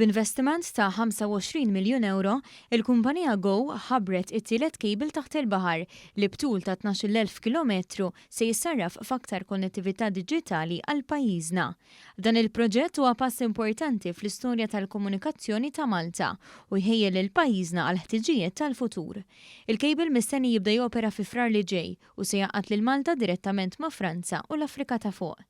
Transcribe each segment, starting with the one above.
B'investiment ta' 25 miljun euro, il-kumpanija Go ħabbret it-tielet kejbil taħt il-baħar li btul ta' 12,000 km se jissarraf f'aktar konnettività diġitali għal pajjiżna. Dan il-proġett huwa pass importanti fl-istorja tal-komunikazzjoni ta' Malta u jħejjel lil pajjiżna għal ħtiġijiet tal-futur. Il-kejbil mistenni jibda jopera fi frar li ġej u se jaqgħad lil Malta direttament ma' Franza u l-Afrika ta' fuq.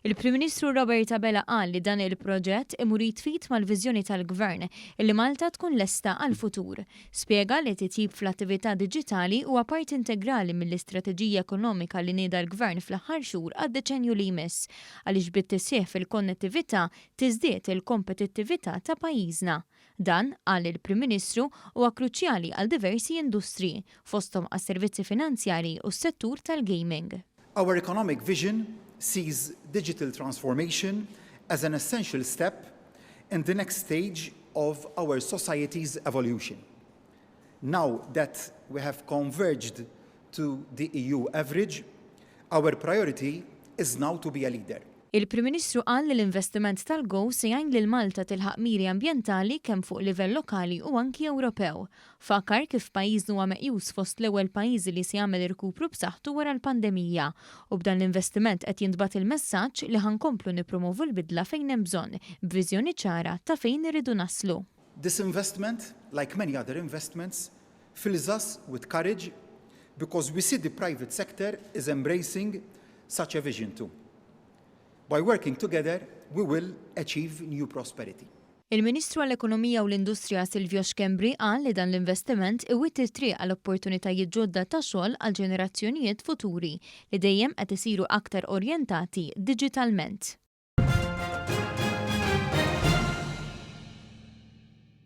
Il-Prim Ministru Robert Abela qal li dan il-proġett imur jitfit mal-viżjoni tal-Gvern illi Malta tkun lesta għal-futur. Spjega li titjib fl-attività diġitali huwa part integrali mill-istrateġija ekonomika li nieda l-Gvern fl-aħħar xhur għad-deċenju li jmiss għaliex bit-tisjeħ fil-konnettività tiżdied il-kompetittività ta' pajjiżna. Dan, qal il-Prim Ministru, huwa kruċjali għal diversi industriji fosthom għas-servizzi finanzjarji u s-settur tal-gaming. Our economic vision sees digital transformation as an essential step in the next stage of our society's evolution. Now that we have converged to the EU average, our priority is now to be a leader. Il-Prim Ministru qal li l-investiment tal-Go se jgħin lil Malta tilħaq miri ambjentali kemm fuq livell lokali u anki Ewropew. Fakar kif pajjiżnu huwa meqjus fost l-ewwel pajjiżi li se jagħmel irkupru b'saħħtu wara l-pandemija u b'dan l-investiment qed jintbagħat il-messaġġ li ħankomplu nippromovu l-bidla fejn hemm bżonn b'viżjoni ċara ta' fejn iridu naslu. This investment, like many other investments, fills us with courage because we see the private sector is embracing such a vision too. By working together, we will achieve new prosperity. Il-Ministru għall-Ekonomija u l-Industrija Silvio Xkembri qal li dan l-investiment iwitt it-triq għal opportunitajiet ġodda ta' xogħol għal ġenerazzjonijiet futuri li dejjem qed isiru aktar orjentati diġitalment.